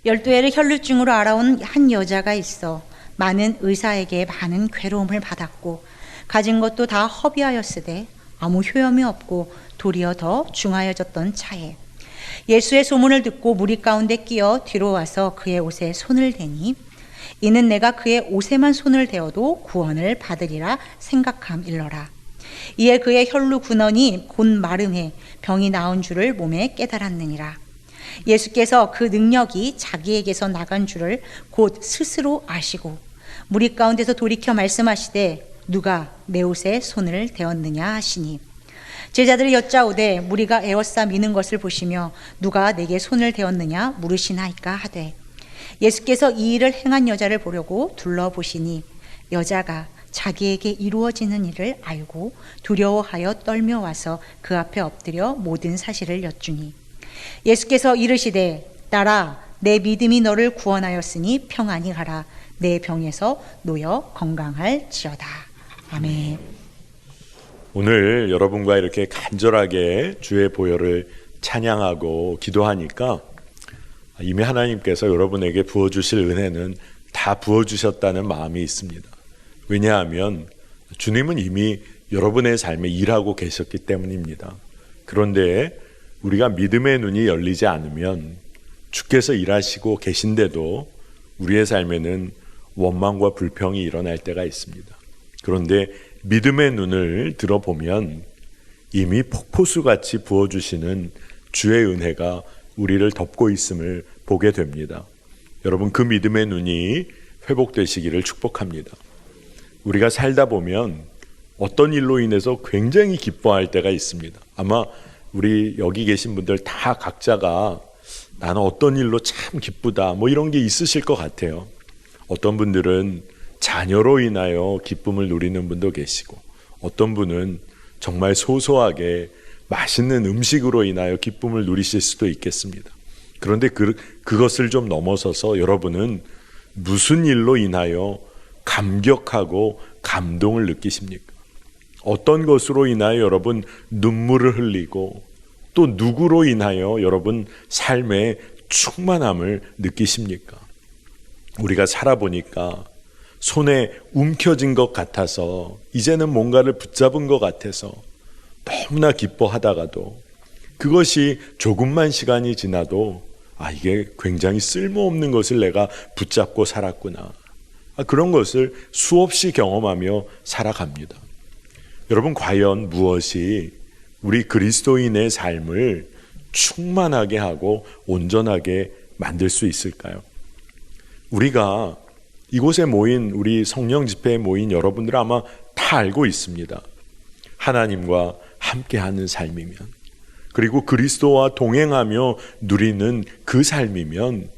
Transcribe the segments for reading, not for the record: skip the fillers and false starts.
12회를 혈루증으로 알아온 한 여자가 있어 많은 의사에게 많은 괴로움을 받았고 가진 것도 다 허비하였으되 아무 효험이 없고 도리어 더 중하여졌던 차에 예수의 소문을 듣고 무리 가운데 끼어 뒤로 와서 그의 옷에 손을 대니 이는 내가 그의 옷에만 손을 대어도 구원을 받으리라 생각함일러라. 이에 그의 혈루 근원이 곧 마름해 병이 나은 줄을 몸에 깨달았느니라. 예수께서 그 능력이 자기에게서 나간 줄을 곧 스스로 아시고 무리 가운데서 돌이켜 말씀하시되 누가 내 옷에 손을 대었느냐 하시니 제자들이 여짜오되 무리가 에워싸 미는 것을 보시며 누가 내게 손을 대었느냐 물으시나이까 하되 예수께서 이 일을 행한 여자를 보려고 둘러보시니 여자가 자기에게 이루어지는 일을 알고 두려워하여 떨며 와서 그 앞에 엎드려 모든 사실을 여쭈니 예수께서 이르시되 딸아 내 믿음이 너를 구원하였으니 평안히 가라. 내 병에서 놓여 건강할지어다. 아멘. 오늘 여러분과 이렇게 간절하게 주의 보혈을 찬양하고 기도하니까 이미 하나님께서 여러분에게 부어주실 은혜는 다 부어주셨다는 마음이 있습니다. 왜냐하면 주님은 이미 여러분의 삶에 일하고 계셨기 때문입니다. 그런데 우리가 믿음의 눈이 열리지 않으면 주께서 일하시고 계신데도 우리의 삶에는 원망과 불평이 일어날 때가 있습니다. 그런데 믿음의 눈을 들어보면 이미 폭포수같이 부어주시는 주의 은혜가 우리를 덮고 있음을 보게 됩니다. 여러분, 그 믿음의 눈이 회복되시기를 축복합니다. 우리가 살다 보면 어떤 일로 인해서 굉장히 기뻐할 때가 있습니다. 아마 우리 여기 계신 분들 다 각자가 나는 어떤 일로 참 기쁘다 뭐 이런 게 있으실 것 같아요. 어떤 분들은 자녀로 인하여 기쁨을 누리는 분도 계시고 어떤 분은 정말 소소하게 맛있는 음식으로 인하여 기쁨을 누리실 수도 있겠습니다. 그런데 그것을 좀 넘어서서 여러분은 무슨 일로 인하여 감격하고 감동을 느끼십니까? 어떤 것으로 인하여 여러분 눈물을 흘리고 또 누구로 인하여 여러분 삶의 충만함을 느끼십니까? 우리가 살아보니까 손에 움켜진 것 같아서 이제는 뭔가를 붙잡은 것 같아서 너무나 기뻐하다가도 그것이 조금만 시간이 지나도 이게 굉장히 쓸모없는 것을 내가 붙잡고 살았구나. 그런 것을 수없이 경험하며 살아갑니다. 여러분, 과연 무엇이 우리 그리스도인의 삶을 충만하게 하고 온전하게 만들 수 있을까요? 우리가 이곳에 모인 우리 성령 집회에 모인 여러분들 아마 다 알고 있습니다. 하나님과 함께하는 삶이면, 그리고 그리스도와 동행하며 누리는 그 삶이면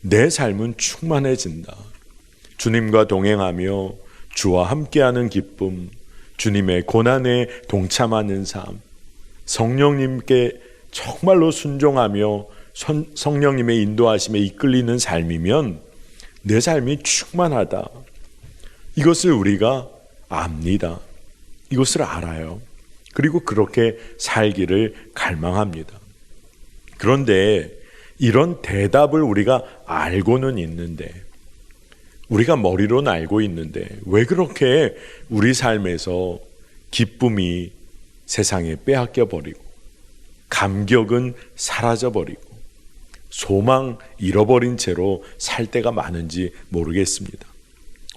내 삶은 충만해진다. 주님과 동행하며 주와 함께하는 기쁨, 주님의 고난에 동참하는 삶, 성령님께 정말로 순종하며 성령님의 인도하심에 이끌리는 삶이면 내 삶이 충만하다. 이것을 우리가 압니다. 이것을 알아요. 그리고 그렇게 살기를 갈망합니다. 그런데 이런 대답을 우리가 알고는 있는데, 우리가 머리로는 알고 있는데 왜 그렇게 우리 삶에서 기쁨이 세상에 빼앗겨 버리고 감격은 사라져 버리고 소망 잃어버린 채로 살 때가 많은지 모르겠습니다.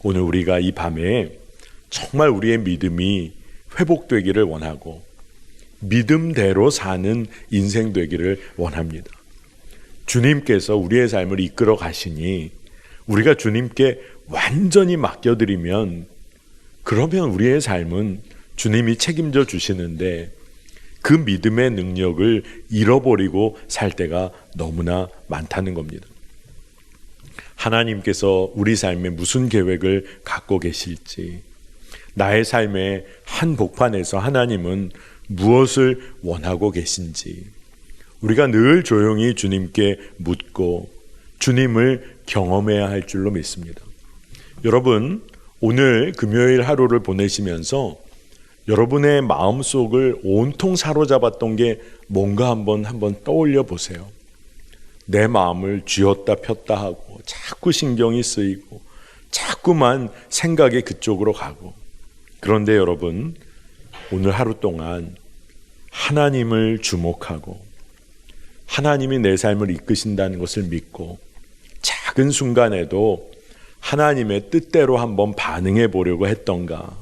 오늘 우리가 이 밤에 정말 우리의 믿음이 회복되기를 원하고 믿음대로 사는 인생 되기를 원합니다. 주님께서 우리의 삶을 이끌어 가시니 우리가 주님께 완전히 맡겨드리면 그러면 우리의 삶은 주님이 책임져 주시는데 그 믿음의 능력을 잃어버리고 살 때가 너무나 많다는 겁니다. 하나님께서 우리 삶에 무슨 계획을 갖고 계실지, 나의 삶의 한 복판에서 하나님은 무엇을 원하고 계신지 우리가 늘 조용히 주님께 묻고 주님을 경험해야 할 줄로 믿습니다. 여러분, 오늘 금요일 하루를 보내시면서 여러분의 마음속을 온통 사로잡았던 게 뭔가 한번 떠올려 보세요. 내 마음을 쥐었다 폈다 하고 자꾸 신경이 쓰이고 자꾸만 생각이 그쪽으로 가고. 그런데 여러분, 오늘 하루 동안 하나님을 주목하고 하나님이 내 삶을 이끄신다는 것을 믿고 작은 순간에도 하나님의 뜻대로 한번 반응해 보려고 했던가?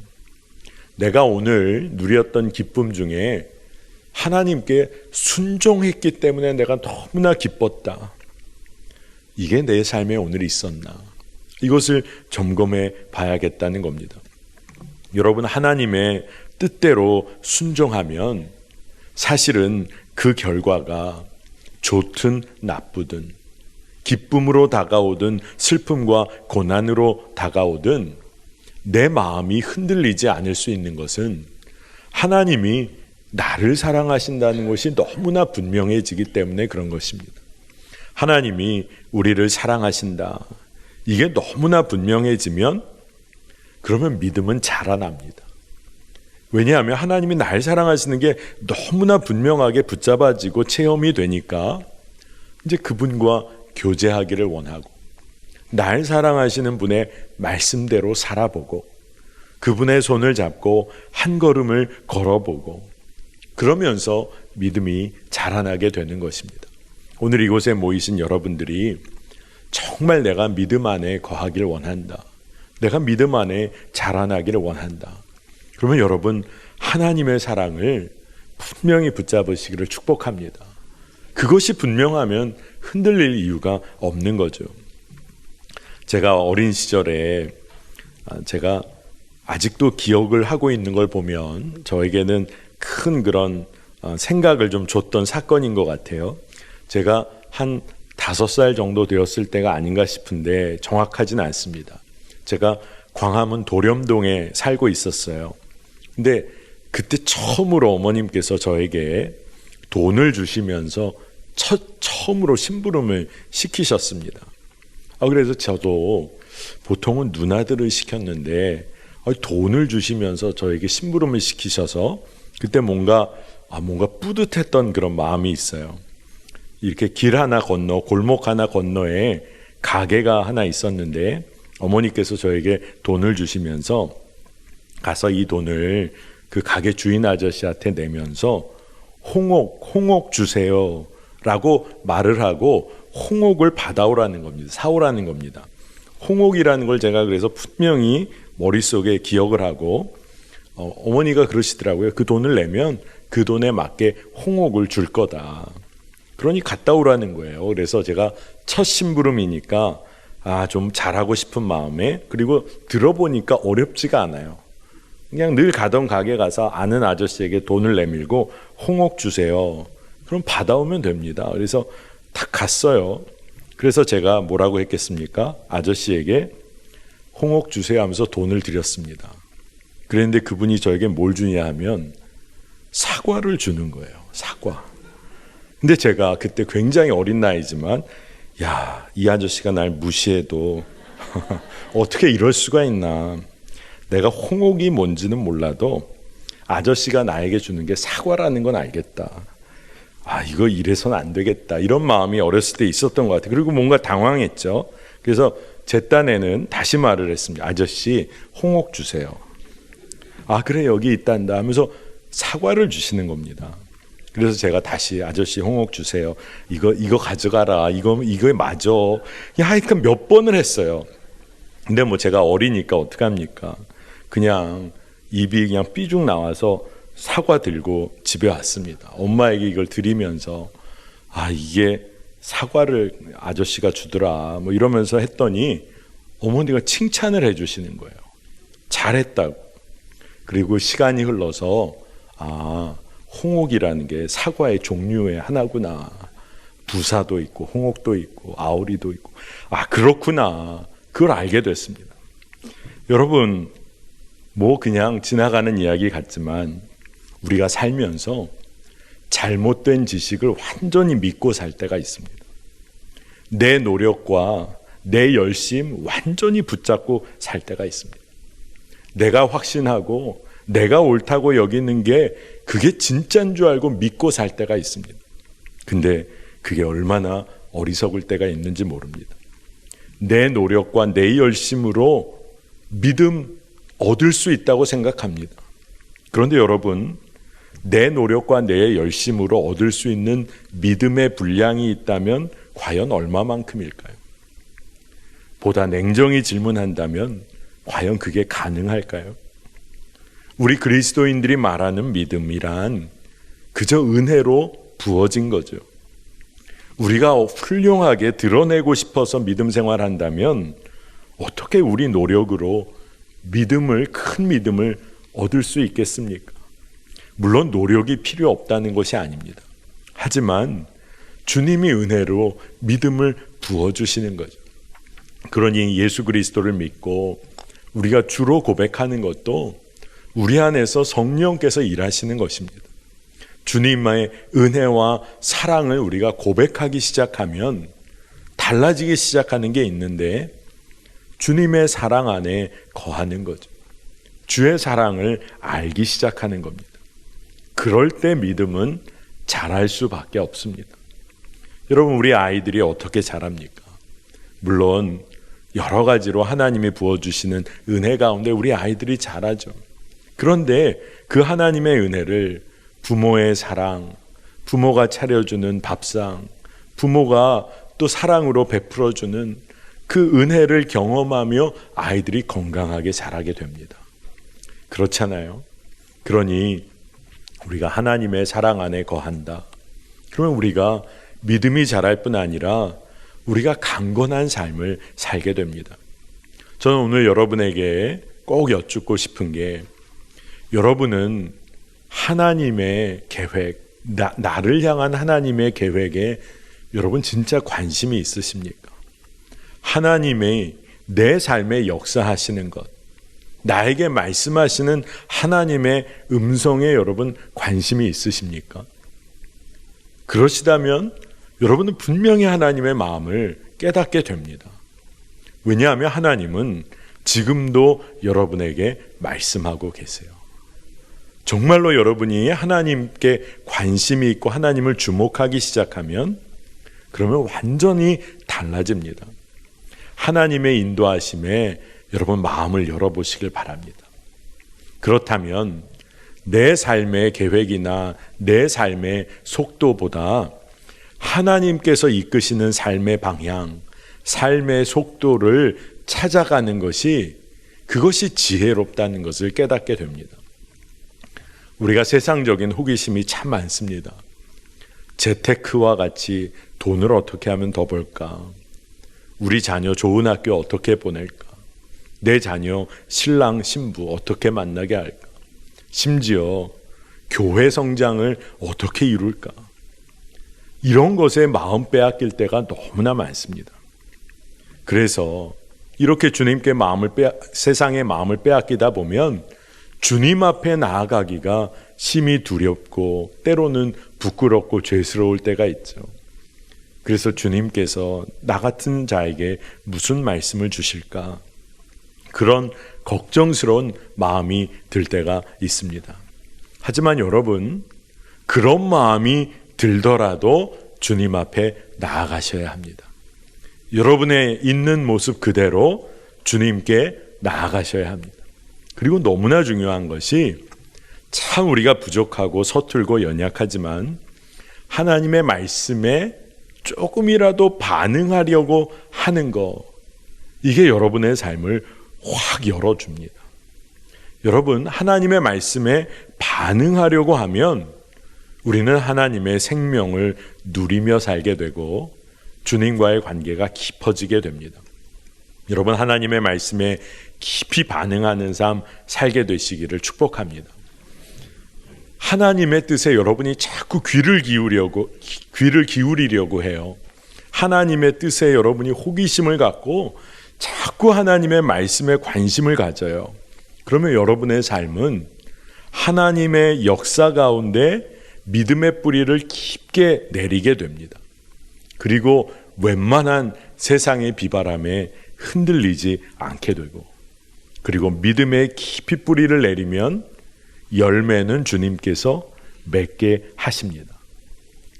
내가 오늘 누렸던 기쁨 중에 하나님께 순종했기 때문에 내가 너무나 기뻤다. 이게 내 삶에 오늘 있었나? 이것을 점검해 봐야겠다는 겁니다. 여러분, 하나님의 뜻대로 순종하면 사실은 그 결과가 좋든 나쁘든, 기쁨으로 다가오든 슬픔과 고난으로 다가오든 내 마음이 흔들리지 않을 수 있는 것은 하나님이 나를 사랑하신다는 것이 너무나 분명해지기 때문에 그런 것입니다. 하나님이 우리를 사랑하신다. 이게 너무나 분명해지면 그러면 믿음은 자라납니다. 왜냐하면 하나님이 날 사랑하시는 게 너무나 분명하게 붙잡아지고 체험이 되니까 이제 그분과 교제하기를 원하고 날 사랑하시는 분의 말씀대로 살아보고 그분의 손을 잡고 한 걸음을 걸어보고 그러면서 믿음이 자라나게 되는 것입니다. 오늘 이곳에 모이신 여러분들이 정말 내가 믿음 안에 거하기를 원한다. 내가 믿음 안에 자라나기를 원한다. 그러면 여러분, 하나님의 사랑을 분명히 붙잡으시기를 축복합니다. 그것이 분명하면 흔들릴 이유가 없는 거죠. 제가 어린 시절에 제가 아직도 기억을 하고 있는 걸 보면 저에게는 큰 그런 생각을 좀 줬던 사건인 것 같아요. 제가 한 5살 정도 되었을 때가 아닌가 싶은데 정확하진 않습니다. 제가 광화문 도렴동에 살고 있었어요. 근데 그때 처음으로 어머님께서 저에게 돈을 주시면서 처음으로 심부름을 시키셨습니다. 그래서 저도 보통은 누나들을 시켰는데 돈을 주시면서 저에게 심부름을 시키셔서 그때 뭔가 뿌듯했던 그런 마음이 있어요. 이렇게 길 하나 건너, 골목 하나 건너에 가게가 하나 있었는데 어머니께서 저에게 돈을 주시면서 가서 이 돈을 그 가게 주인 아저씨한테 내면서 홍옥 주세요 라고 말을 하고 홍옥을 받아오라는 겁니다. 사오라는 겁니다. 홍옥이라는 걸 제가 그래서 분명히 머릿속에 기억을 하고 어머니가 그러시더라고요. 그 돈을 내면 그 돈에 맞게 홍옥을 줄 거다. 그러니 갔다 오라는 거예요. 그래서 제가 첫 심부름이니까 좀 잘하고 싶은 마음에, 그리고 들어보니까 어렵지가 않아요. 그냥 늘 가던 가게 가서 아는 아저씨에게 돈을 내밀고 홍옥 주세요. 그럼 받아오면 됩니다. 그래서 딱 갔어요. 그래서 제가 뭐라고 했겠습니까? 아저씨에게 홍옥 주세요 하면서 돈을 드렸습니다. 그런데 그분이 저에게 뭘 주냐 하면 사과를 주는 거예요. 사과. 근데 제가 그때 굉장히 어린 나이지만 이 아저씨가 날 무시해도 어떻게 이럴 수가 있나. 내가 홍옥이 뭔지는 몰라도 아저씨가 나에게 주는 게 사과라는 건 알겠다. 이거 이래서는 안 되겠다. 이런 마음이 어렸을 때 있었던 것 같아요. 그리고 뭔가 당황했죠. 그래서 제 딴에는 다시 말을 했습니다. 아저씨, 홍옥 주세요. 그래, 여기 있단다 하면서 사과를 주시는 겁니다. 그래서 제가 다시 아저씨 홍옥 주세요. 이거 가져가라. 이거 맞아. 하여튼 몇 번을 했어요. 근데 제가 어리니까 어떡합니까? 그냥 입이 그냥 삐죽 나와서 사과 들고 집에 왔습니다. 엄마에게 이걸 드리면서 이게 사과를 아저씨가 주더라 이러면서 했더니 어머니가 칭찬을 해주시는 거예요. 잘했다고. 그리고 시간이 흘러서 홍옥이라는 게 사과의 종류의 하나구나. 부사도 있고 홍옥도 있고 아오리도 있고 그렇구나. 그걸 알게 됐습니다. 여러분, 그냥 지나가는 이야기 같지만 우리가 살면서 잘못된 지식을 완전히 믿고 살 때가 있습니다. 내 노력과 내 열심 완전히 붙잡고 살 때가 있습니다. 내가 확신하고 내가 옳다고 여기는 게 그게 진짜인 줄 알고 믿고 살 때가 있습니다. 근데 그게 얼마나 어리석을 때가 있는지 모릅니다. 내 노력과 내 열심으로 믿음 얻을 수 있다고 생각합니다. 그런데 여러분, 내 노력과 내 열심으로 얻을 수 있는 믿음의 분량이 있다면 과연 얼마만큼일까요? 보다 냉정히 질문한다면 과연 그게 가능할까요? 우리 그리스도인들이 말하는 믿음이란 그저 은혜로 부어진 거죠. 우리가 훌륭하게 드러내고 싶어서 믿음 생활한다면 어떻게 우리 노력으로 큰 믿음을 얻을 수 있겠습니까? 물론 노력이 필요 없다는 것이 아닙니다. 하지만 주님이 은혜로 믿음을 부어주시는 거죠. 그러니 예수 그리스도를 믿고 우리가 주로 고백하는 것도 우리 안에서 성령께서 일하시는 것입니다. 주님의 은혜와 사랑을 우리가 고백하기 시작하면 달라지기 시작하는 게 있는데 주님의 사랑 안에 거하는 거죠. 주의 사랑을 알기 시작하는 겁니다. 그럴 때 믿음은 자랄 수밖에 없습니다. 여러분, 우리 아이들이 어떻게 자랍니까? 물론 여러 가지로 하나님이 부어주시는 은혜 가운데 우리 아이들이 자라죠. 그런데 그 하나님의 은혜를 부모의 사랑, 부모가 차려주는 밥상, 부모가 또 사랑으로 베풀어주는 그 은혜를 경험하며 아이들이 건강하게 자라게 됩니다. 그렇잖아요. 그러니 우리가 하나님의 사랑 안에 거한다. 그러면 우리가 믿음이 자랄 뿐 아니라 우리가 강건한 삶을 살게 됩니다. 저는 오늘 여러분에게 꼭 여쭙고 싶은 게, 여러분은 하나님의 계획, 나를 향한 하나님의 계획에 여러분 진짜 관심이 있으십니까? 하나님의 내 삶에 역사하시는 것, 나에게 말씀하시는 하나님의 음성에 여러분 관심이 있으십니까? 그러시다면 여러분은 분명히 하나님의 마음을 깨닫게 됩니다. 왜냐하면 하나님은 지금도 여러분에게 말씀하고 계세요. 정말로 여러분이 하나님께 관심이 있고 하나님을 주목하기 시작하면 그러면 완전히 달라집니다. 하나님의 인도하심에 여러분 마음을 열어보시길 바랍니다. 그렇다면 내 삶의 계획이나 내 삶의 속도보다 하나님께서 이끄시는 삶의 방향, 삶의 속도를 찾아가는 것이, 그것이 지혜롭다는 것을 깨닫게 됩니다. 우리가 세상적인 호기심이 참 많습니다. 재테크와 같이 돈을 어떻게 하면 더 벌까? 우리 자녀 좋은 학교 어떻게 보낼까? 내 자녀 신랑 신부 어떻게 만나게 할까? 심지어 교회 성장을 어떻게 이룰까? 이런 것에 마음 빼앗길 때가 너무나 많습니다. 그래서 이렇게 주님께 세상의 마음을 빼앗기다 보면 주님 앞에 나아가기가 심히 두렵고 때로는 부끄럽고 죄스러울 때가 있죠. 그래서 주님께서 나 같은 자에게 무슨 말씀을 주실까? 그런 걱정스러운 마음이 들 때가 있습니다. 하지만 여러분, 그런 마음이 들더라도 주님 앞에 나아가셔야 합니다. 여러분의 있는 모습 그대로 주님께 나아가셔야 합니다. 그리고 너무나 중요한 것이, 참 우리가 부족하고 서툴고 연약하지만 하나님의 말씀에 조금이라도 반응하려고 하는 거, 이게 여러분의 삶을 확 열어줍니다. 여러분, 하나님의 말씀에 반응하려고 하면 우리는 하나님의 생명을 누리며 살게 되고 주님과의 관계가 깊어지게 됩니다. 여러분, 하나님의 말씀에 깊이 반응하는 삶 살게 되시기를 축복합니다. 하나님의 뜻에 여러분이 자꾸 귀를 기울이려고 해요. 하나님의 뜻에 여러분이 호기심을 갖고 자꾸 하나님의 말씀에 관심을 가져요. 그러면 여러분의 삶은 하나님의 역사 가운데 믿음의 뿌리를 깊게 내리게 됩니다. 그리고 웬만한 세상의 비바람에 흔들리지 않게 되고, 그리고 믿음에 깊이 뿌리를 내리면 열매는 주님께서 맺게 하십니다.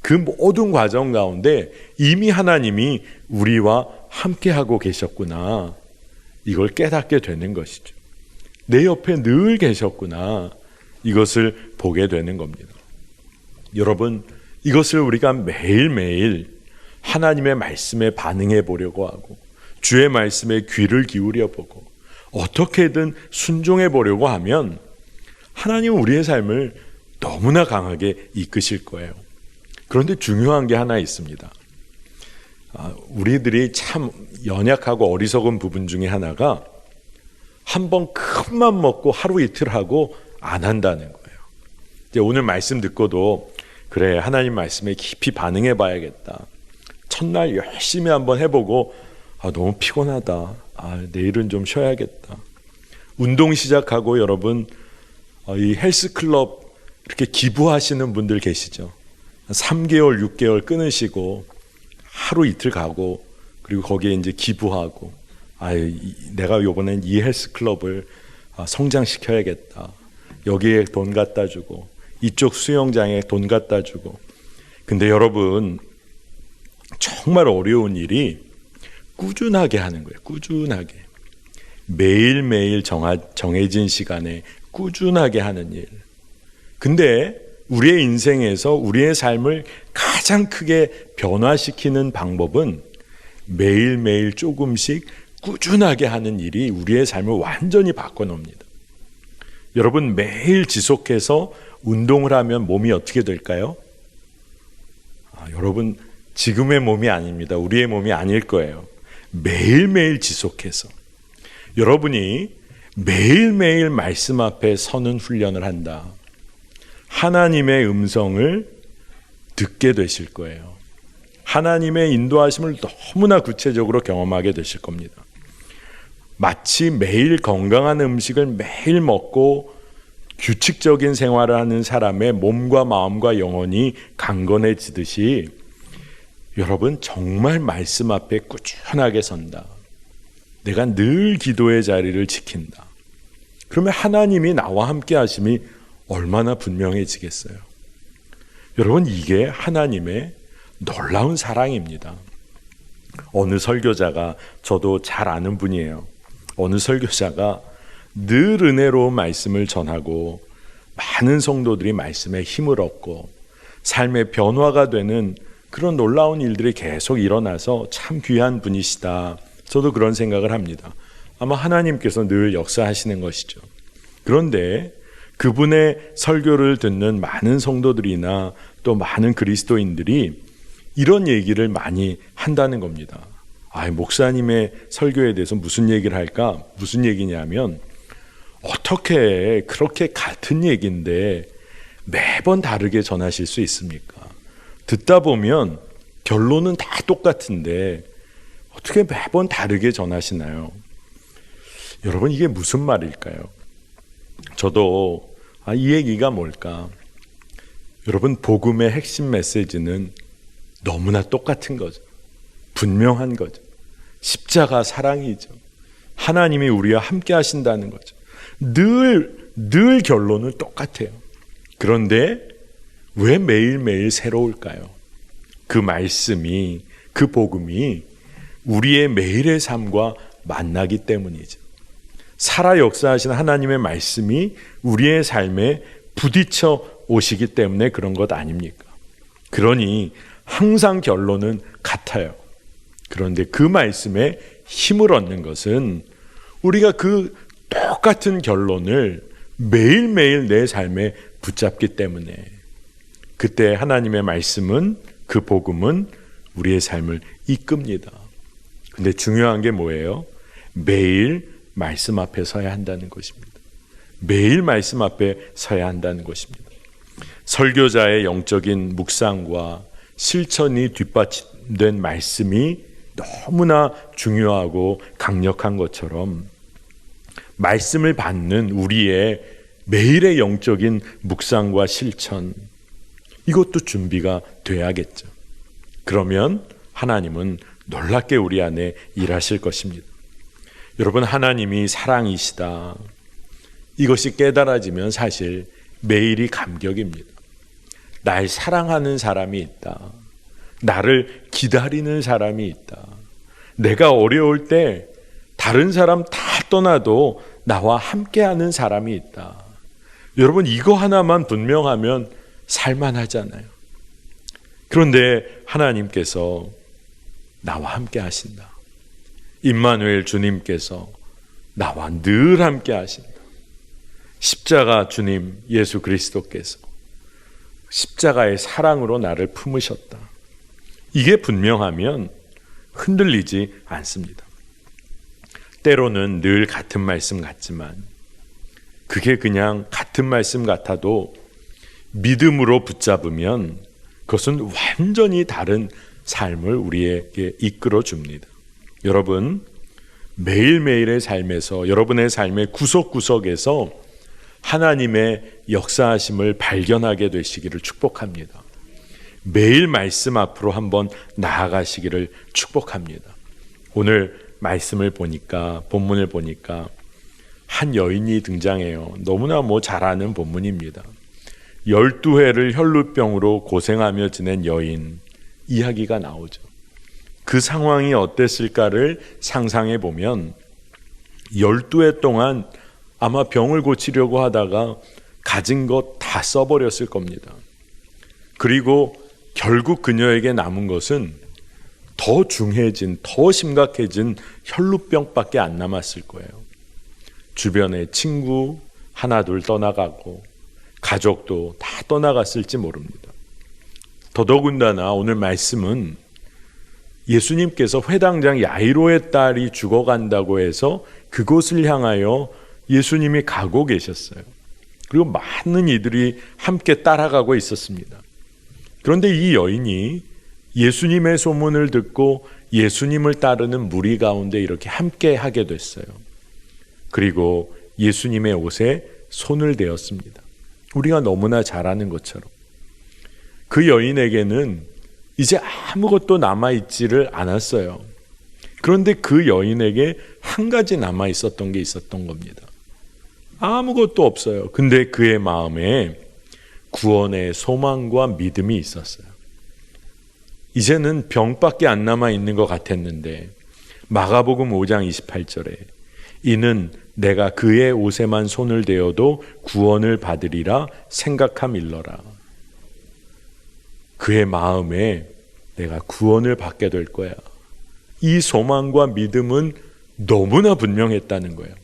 그 모든 과정 가운데 이미 하나님이 우리와 함께하고 계셨구나. 이걸 깨닫게 되는 것이죠. 내 옆에 늘 계셨구나. 이것을 보게 되는 겁니다. 여러분, 이것을 우리가 매일매일 하나님의 말씀에 반응해 보려고 하고 주의 말씀에 귀를 기울여 보고 어떻게든 순종해 보려고 하면 하나님은 우리의 삶을 너무나 강하게 이끄실 거예요. 그런데 중요한 게 하나 있습니다. 우리들이 참 연약하고 어리석은 부분 중에 하나가 한번 큰맘 먹고 하루 이틀 하고 안 한다는 거예요. 이제 오늘 말씀 듣고도 그래, 하나님 말씀에 깊이 반응해 봐야겠다. 첫날 열심히 한번 해보고 너무 피곤하다. 내일은 좀 쉬어야겠다. 운동 시작하고 여러분 이 헬스클럽 이렇게 기부하시는 분들 계시죠. 3개월, 6개월 끊으시고 하루 이틀 가고 그리고 거기에 이제 기부하고 내가 이번엔 이 헬스클럽을 성장시켜야겠다. 여기에 돈 갖다 주고 이쪽 수영장에 돈 갖다 주고. 근데 여러분 정말 어려운 일이 꾸준하게 하는 거예요. 꾸준하게. 매일매일 정해진 시간에 꾸준하게 하는 일. 근데 우리의 인생에서 우리의 삶을 가장 크게 변화시키는 방법은 매일매일 조금씩 꾸준하게 하는 일이 우리의 삶을 완전히 바꿔놓습니다. 여러분, 매일 지속해서 운동을 하면 몸이 어떻게 될까요? 여러분, 지금의 몸이 아닙니다. 우리의 몸이 아닐 거예요. 매일매일 지속해서 여러분이 매일매일 말씀 앞에 서는 훈련을 한다. 하나님의 음성을 듣게 되실 거예요. 하나님의 인도하심을 너무나 구체적으로 경험하게 되실 겁니다. 마치 매일 건강한 음식을 매일 먹고 규칙적인 생활을 하는 사람의 몸과 마음과 영혼이 강건해지듯이 여러분 정말 말씀 앞에 꾸준하게 선다. 내가 늘 기도의 자리를 지킨다. 그러면 하나님이 나와 함께 하심이 얼마나 분명해지겠어요. 여러분, 이게 하나님의 놀라운 사랑입니다. 어느 설교자가, 저도 잘 아는 분이에요. 어느 설교자가 늘 은혜로운 말씀을 전하고 많은 성도들이 말씀에 힘을 얻고 삶의 변화가 되는 그런 놀라운 일들이 계속 일어나서 참 귀한 분이시다. 저도 그런 생각을 합니다. 아마 하나님께서 늘 역사하시는 것이죠. 그런데 그분의 설교를 듣는 많은 성도들이나 또 많은 그리스도인들이 이런 얘기를 많이 한다는 겁니다. 목사님의 설교에 대해서 무슨 얘기를 할까? 무슨 얘기냐면 어떻게 그렇게 같은 얘기인데 매번 다르게 전하실 수 있습니까? 듣다 보면 결론은 다 똑같은데 어떻게 매번 다르게 전하시나요? 여러분, 이게 무슨 말일까요? 저도 이 얘기가 뭘까? 여러분, 복음의 핵심 메시지는 너무나 똑같은 거죠. 분명한 거죠. 십자가 사랑이죠. 하나님이 우리와 함께 하신다는 거죠. 늘 결론은 똑같아요. 그런데 왜 매일매일 새로울까요? 그 말씀이, 그 복음이 우리의 매일의 삶과 만나기 때문이죠. 살아 역사하시는 하나님의 말씀이 우리의 삶에 부딪혀 오시기 때문에 그런 것 아닙니까? 그러니 항상 결론은 같아요. 그런데 그 말씀에 힘을 얻는 것은 우리가 그 똑같은 결론을 매일매일 내 삶에 붙잡기 때문에 그때 하나님의 말씀은, 그 복음은 우리의 삶을 이끕니다. 근데 중요한 게 뭐예요? 매일 말씀 앞에 서야 한다는 것입니다. 매일 말씀 앞에 서야 한다는 것입니다. 설교자의 영적인 묵상과 실천이 뒷받침된 말씀이 너무나 중요하고 강력한 것처럼 말씀을 받는 우리의 매일의 영적인 묵상과 실천, 이것도 준비가 돼야겠죠. 그러면 하나님은 놀랍게 우리 안에 일하실 것입니다. 여러분, 하나님이 사랑이시다. 이것이 깨달아지면 사실 매일이 감격입니다. 날 사랑하는 사람이 있다. 나를 기다리는 사람이 있다. 내가 어려울 때 다른 사람 다 떠나도 나와 함께하는 사람이 있다. 여러분, 이거 하나만 분명하면 살만하잖아요. 그런데 하나님께서 나와 함께 하신다. 임마누엘 주님께서 나와 늘 함께 하신다. 십자가 주님 예수 그리스도께서 십자가의 사랑으로 나를 품으셨다. 이게 분명하면 흔들리지 않습니다. 때로는 늘 같은 말씀 같지만 그게 그냥 같은 말씀 같아도 믿음으로 붙잡으면 그것은 완전히 다른 삶을 우리에게 이끌어 줍니다. 여러분, 매일매일의 삶에서, 여러분의 삶의 구석구석에서 하나님의 역사하심을 발견하게 되시기를 축복합니다. 매일 말씀 앞으로 한번 나아가시기를 축복합니다. 오늘 말씀을 보니까, 본문을 보니까 한 여인이 등장해요. 너무나 잘 아는 본문입니다. 12해를 혈루병으로 고생하며 지낸 여인 이야기가 나오죠. 그 상황이 어땠을까를 상상해 보면 12해 동안 아마 병을 고치려고 하다가 가진 것 다 써버렸을 겁니다. 그리고 결국 그녀에게 남은 것은 더 중해진, 더 심각해진 혈루병밖에 안 남았을 거예요. 주변에 친구 하나 둘 떠나가고 가족도 다 떠나갔을지 모릅니다. 더더군다나 오늘 말씀은 예수님께서 회당장 야이로의 딸이 죽어간다고 해서 그곳을 향하여 예수님이 가고 계셨어요. 그리고 많은 이들이 함께 따라가고 있었습니다. 그런데 이 여인이 예수님의 소문을 듣고 예수님을 따르는 무리 가운데 이렇게 함께 하게 됐어요. 그리고 예수님의 옷에 손을 대었습니다. 우리가 너무나 잘 아는 것처럼 그 여인에게는 이제 아무것도 남아있지를 않았어요. 그런데 그 여인에게 한 가지 남아있었던 게 있었던 겁니다. 아무것도 없어요. 근데 그의 마음에 구원의 소망과 믿음이 있었어요. 이제는 병밖에 안 남아있는 것 같았는데 마가복음 5장 28절에 이는 내가 그의 옷에만 손을 대어도 구원을 받으리라 생각함일러라. 그의 마음에 내가 구원을 받게 될 거야. 이 소망과 믿음은 너무나 분명했다는 거예요.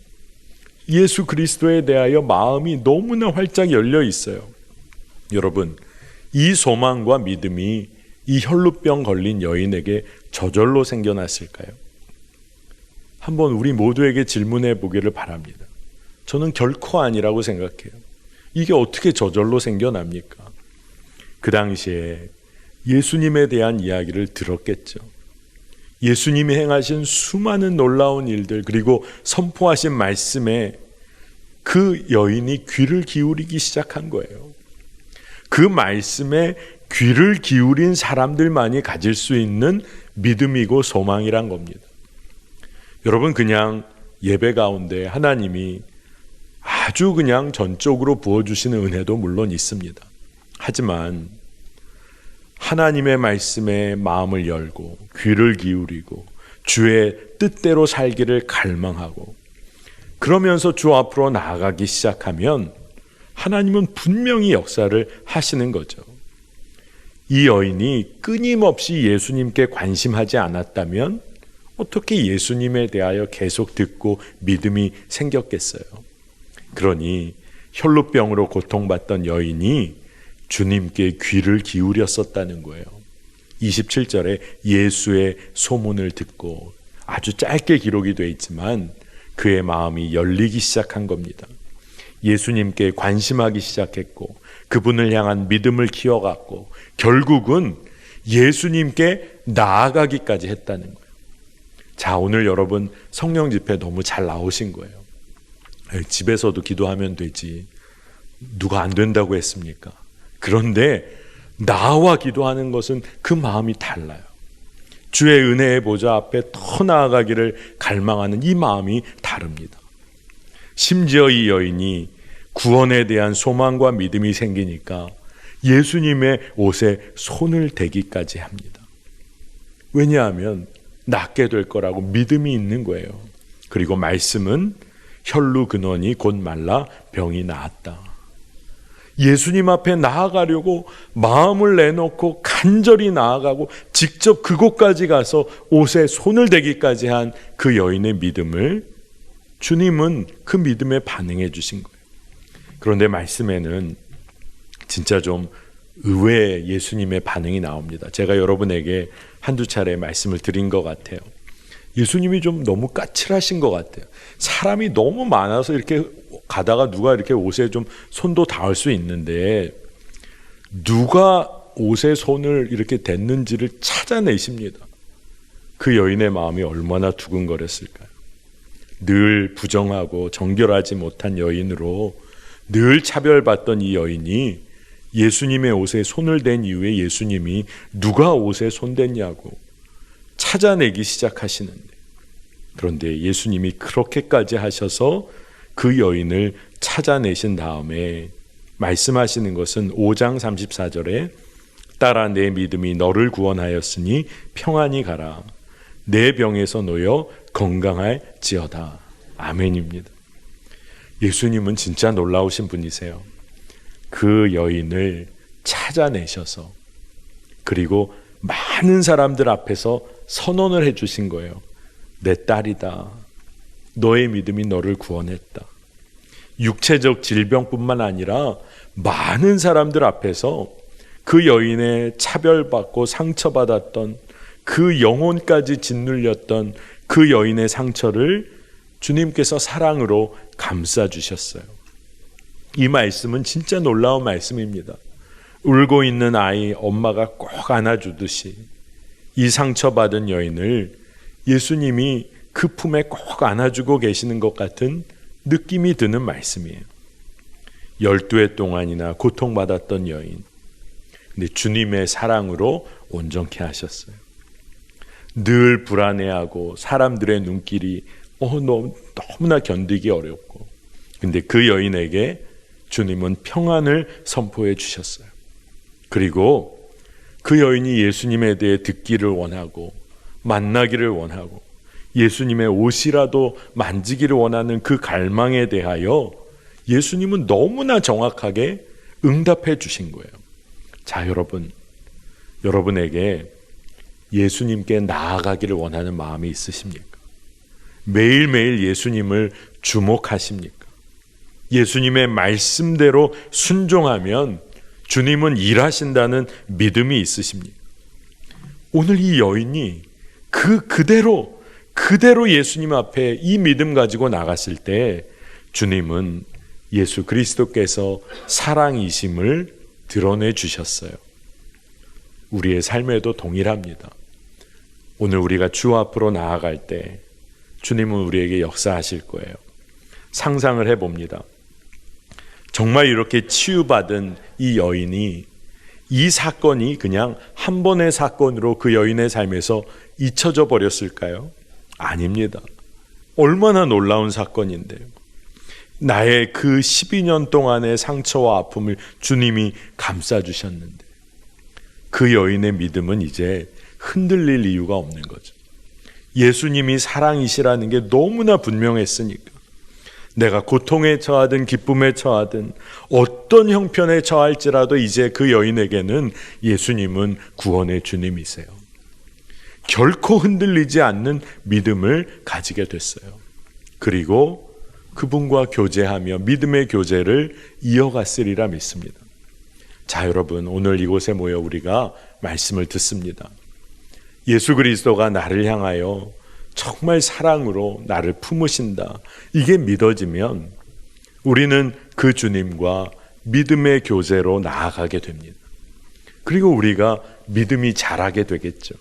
예수 그리스도에 대하여 마음이 너무나 활짝 열려 있어요. 여러분, 이 소망과 믿음이 이 혈루병 걸린 여인에게 저절로 생겨났을까요? 한번 우리 모두에게 질문해 보기를 바랍니다. 저는 결코 아니라고 생각해요. 이게 어떻게 저절로 생겨납니까? 그 당시에 예수님에 대한 이야기를 들었겠죠. 예수님이 행하신 수많은 놀라운 일들, 그리고 선포하신 말씀에 그 여인이 귀를 기울이기 시작한 거예요. 그 말씀에 귀를 기울인 사람들만이 가질 수 있는 믿음이고 소망이란 겁니다. 여러분, 그냥 예배 가운데 하나님이 아주 그냥 전적으로 부어주시는 은혜도 물론 있습니다. 하지만 하나님의 말씀에 마음을 열고 귀를 기울이고 주의 뜻대로 살기를 갈망하고 그러면서 주 앞으로 나아가기 시작하면 하나님은 분명히 역사를 하시는 거죠. 이 여인이 끊임없이 예수님께 관심하지 않았다면 어떻게 예수님에 대하여 계속 듣고 믿음이 생겼겠어요? 그러니 혈루병으로 고통받던 여인이 주님께 귀를 기울였었다는 거예요. 27절에 예수의 소문을 듣고 아주 짧게 기록이 되어 있지만 그의 마음이 열리기 시작한 겁니다. 예수님께 관심하기 시작했고 그분을 향한 믿음을 키워갔고 결국은 예수님께 나아가기까지 했다는 거예요. 자, 오늘 여러분 성령 집회 너무 잘 나오신 거예요. 집에서도 기도하면 되지. 누가 안 된다고 했습니까? 그런데 나와 기도하는 것은 그 마음이 달라요. 주의 은혜의 보좌 앞에 더 나아가기를 갈망하는 이 마음이 다릅니다. 심지어 이 여인이 구원에 대한 소망과 믿음이 생기니까 예수님의 옷에 손을 대기까지 합니다. 왜냐하면 낫게 될 거라고 믿음이 있는 거예요. 그리고 말씀은 혈루 근원이 곧 말라 병이 나았다. 예수님 앞에 나아가려고 마음을 내놓고 간절히 나아가고 직접 그곳까지 가서 옷에 손을 대기까지 한 그 여인의 믿음을 주님은 그 믿음에 반응해 주신 거예요. 그런데 말씀에는 진짜 좀 의외의 예수님의 반응이 나옵니다. 제가 여러분에게 한두 차례 말씀을 드린 것 같아요. 예수님이 좀 너무 까칠하신 것 같아요. 사람이 너무 많아서 이렇게 가다가 누가 이렇게 옷에 좀 손도 닿을 수 있는데 누가 옷에 손을 이렇게 댔는지를 찾아내십니다. 그 여인의 마음이 얼마나 두근거렸을까요? 늘 부정하고 정결하지 못한 여인으로 늘 차별받던 이 여인이 예수님의 옷에 손을 댄 이후에 예수님이 누가 옷에 손댔냐고 찾아내기 시작하시는데, 그런데 예수님이 그렇게까지 하셔서 그 여인을 찾아내신 다음에 말씀하시는 것은 5장 34절에 딸아 내 믿음이 너를 구원하였으니 평안히 가라. 내 병에서 놓여 건강할지어다. 아멘입니다. 예수님은 진짜 놀라우신 분이세요. 그 여인을 찾아내셔서 그리고 많은 사람들 앞에서 선언을 해주신 거예요. 내 딸이다. 너의 믿음이 너를 구원했다. 육체적 질병뿐만 아니라 많은 사람들 앞에서 그 여인의 차별받고 상처받았던 그 영혼까지 짓눌렸던 그 여인의 상처를 주님께서 사랑으로 감싸주셨어요. 이 말씀은 진짜 놀라운 말씀입니다. 울고 있는 아이 엄마가 꼭 안아주듯이 이 상처받은 여인을 예수님이 그 품에 꼭 안아주고 계시는 것 같은 느낌이 드는 말씀이에요. 12해 동안이나 고통받았던 여인, 근데 주님의 사랑으로 온전케 하셨어요. 늘 불안해하고 사람들의 눈길이 너무나 견디기 어렵고, 근데 그 여인에게 주님은 평안을 선포해 주셨어요. 그리고 그 여인이 예수님에 대해 듣기를 원하고 만나기를 원하고 예수님의 옷이라도 만지기를 원하는 그 갈망에 대하여 예수님은 너무나 정확하게 응답해 주신 거예요. 자, 여러분에게 예수님께 나아가기를 원하는 마음이 있으십니까? 매일매일 예수님을 주목하십니까? 예수님의 말씀대로 순종하면 주님은 일하신다는 믿음이 있으십니까? 오늘 이 여인이 그대로 예수님 앞에 이 믿음 가지고 나갔을 때 주님은 예수 그리스도께서 사랑이심을 드러내 주셨어요. 우리의 삶에도 동일합니다. 오늘 우리가 주 앞으로 나아갈 때 주님은 우리에게 역사하실 거예요. 상상을 해봅니다. 정말 이렇게 치유받은 이 여인이 이 사건이 그냥 한 번의 사건으로 그 여인의 삶에서 잊혀져 버렸을까요? 아닙니다. 얼마나 놀라운 사건인데요. 나의 그 12년 동안의 상처와 아픔을 주님이 감싸주셨는데 그 여인의 믿음은 이제 흔들릴 이유가 없는 거죠. 예수님이 사랑이시라는 게 너무나 분명했으니까 내가 고통에 처하든 기쁨에 처하든 어떤 형편에 처할지라도 이제 그 여인에게는 예수님은 구원의 주님이세요. 결코 흔들리지 않는 믿음을 가지게 됐어요. 그리고 그분과 교제하며 믿음의 교제를 이어갔으리라 믿습니다. 자, 여러분, 오늘 이곳에 모여 우리가 말씀을 듣습니다. 예수 그리스도가 나를 향하여 정말 사랑으로 나를 품으신다. 이게 믿어지면 우리는 그 주님과 믿음의 교제로 나아가게 됩니다. 그리고 우리가 믿음이 자라게 되겠죠.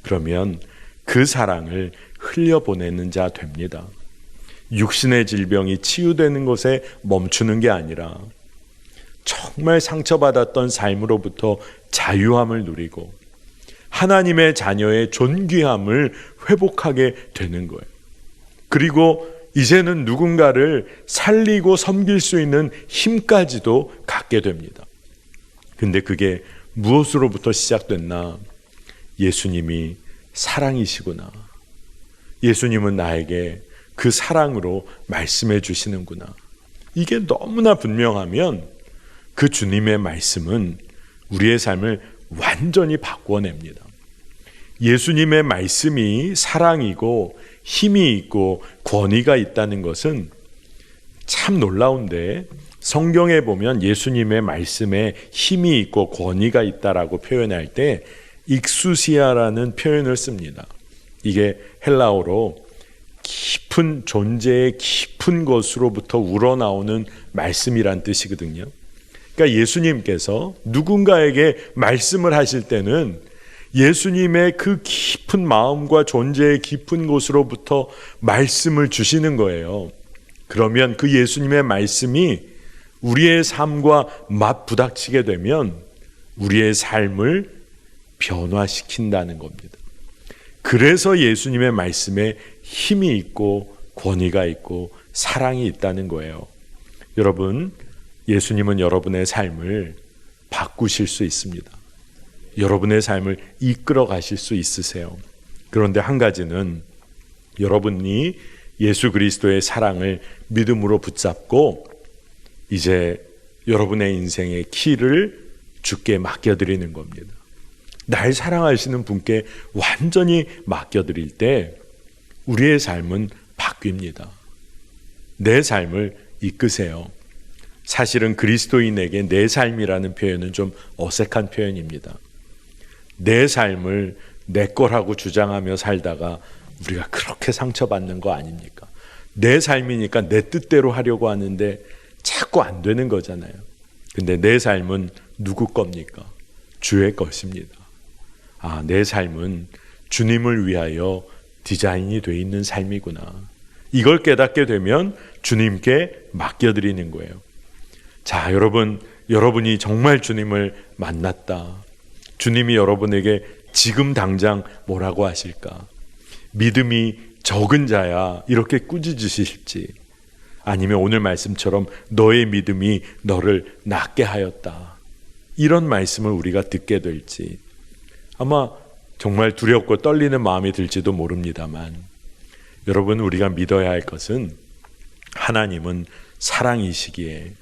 그러면 그 사랑을 흘려보내는 자 됩니다. 육신의 질병이 치유되는 곳에 멈추는 게 아니라 정말 상처받았던 삶으로부터 자유함을 누리고 하나님의 자녀의 존귀함을 회복하게 되는 거예요. 그리고 이제는 누군가를 살리고 섬길 수 있는 힘까지도 갖게 됩니다. 근데 그게 무엇으로부터 시작됐나? 예수님이 사랑이시구나. 예수님은 나에게 그 사랑으로 말씀해 주시는구나. 이게 너무나 분명하면 그 주님의 말씀은 우리의 삶을 완전히 바꾸어냅니다. 예수님의 말씀이 사랑이고 힘이 있고 권위가 있다는 것은 참 놀라운데, 성경에 보면 예수님의 말씀에 힘이 있고 권위가 있다라고 표현할 때 익수시아라는 표현을 씁니다. 이게 헬라어로 깊은 존재의 깊은 것으로부터 우러나오는 말씀이란 뜻이거든요. 그러니까 예수님께서 누군가에게 말씀을 하실 때는 예수님의 그 깊은 마음과 존재의 깊은 곳으로부터 말씀을 주시는 거예요. 그러면 그 예수님의 말씀이 우리의 삶과 맞부닥치게 되면 우리의 삶을 변화시킨다는 겁니다. 그래서 예수님의 말씀에 힘이 있고 권위가 있고 사랑이 있다는 거예요. 여러분, 예수님은 여러분의 삶을 바꾸실 수 있습니다. 여러분의 삶을 이끌어 가실 수 있으세요. 그런데 한 가지는 여러분이 예수 그리스도의 사랑을 믿음으로 붙잡고 이제 여러분의 인생의 키를 주께 맡겨드리는 겁니다. 날 사랑하시는 분께 완전히 맡겨드릴 때 우리의 삶은 바뀝니다. 내 삶을 이끄세요. 사실은 그리스도인에게 내 삶이라는 표현은 좀 어색한 표현입니다. 내 삶을 내 거라고 주장하며 살다가 우리가 그렇게 상처받는 거 아닙니까? 내 삶이니까 내 뜻대로 하려고 하는데 자꾸 안 되는 거잖아요. 근데 내 삶은 누구 겁니까? 주의 것입니다. 내 삶은 주님을 위하여 디자인이 돼 있는 삶이구나. 이걸 깨닫게 되면 주님께 맡겨드리는 거예요. 자, 여러분이 정말 주님을 만났다. 주님이 여러분에게 지금 당장 뭐라고 하실까? 믿음이 적은 자야, 이렇게 꾸짖으실지, 아니면 오늘 말씀처럼 너의 믿음이 너를 낫게 하였다, 이런 말씀을 우리가 듣게 될지, 아마 정말 두렵고 떨리는 마음이 들지도 모릅니다만, 여러분, 우리가 믿어야 할 것은 하나님은 사랑이시기에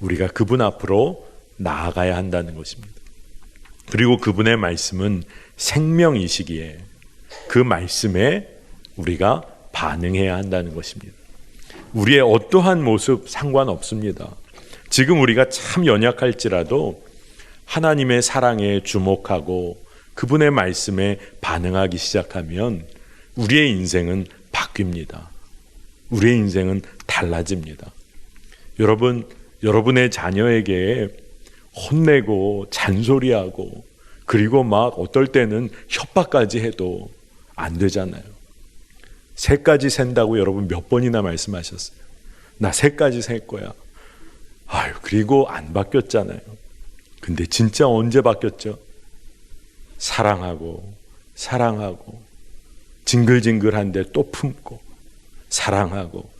우리가 그분 앞으로 나아가야 한다는 것입니다. 그리고 그분의 말씀은 생명이시기에 그 말씀에 우리가 반응해야 한다는 것입니다. 우리의 어떠한 모습 상관없습니다. 지금 우리가 참 연약할지라도 하나님의 사랑에 주목하고 그분의 말씀에 반응하기 시작하면 우리의 인생은 바뀝니다. 우리의 인생은 달라집니다. 여러분의 자녀에게 혼내고 잔소리하고 그리고 막 어떨 때는 협박까지 해도 안 되잖아요. 새까지 샌다고 여러분 몇 번이나 말씀하셨어요. 나 새까지 셀 거야. 그리고 안 바뀌었잖아요. 근데 진짜 언제 바뀌었죠? 사랑하고 징글징글한데 또 품고 사랑하고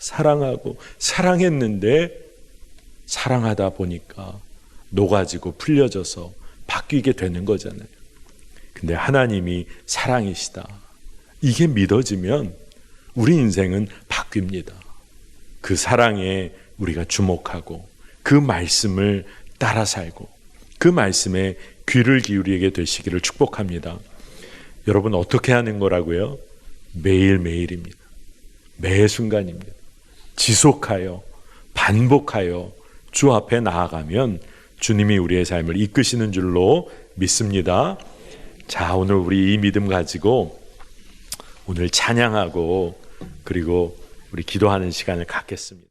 사랑했는데 사랑하다 보니까 녹아지고 풀려져서 바뀌게 되는 거잖아요. 근데 하나님이 사랑이시다, 이게 믿어지면 우리 인생은 바뀝니다. 그 사랑에 우리가 주목하고 그 말씀을 따라 살고 그 말씀에 귀를 기울이게 되시기를 축복합니다. 여러분, 어떻게 하는 거라고요? 매일매일입니다. 매 순간입니다. 지속하여 반복하여 주 앞에 나아가면 주님이 우리의 삶을 이끄시는 줄로 믿습니다. 자, 오늘 우리 이 믿음 가지고 오늘 찬양하고 그리고 우리 기도하는 시간을 갖겠습니다.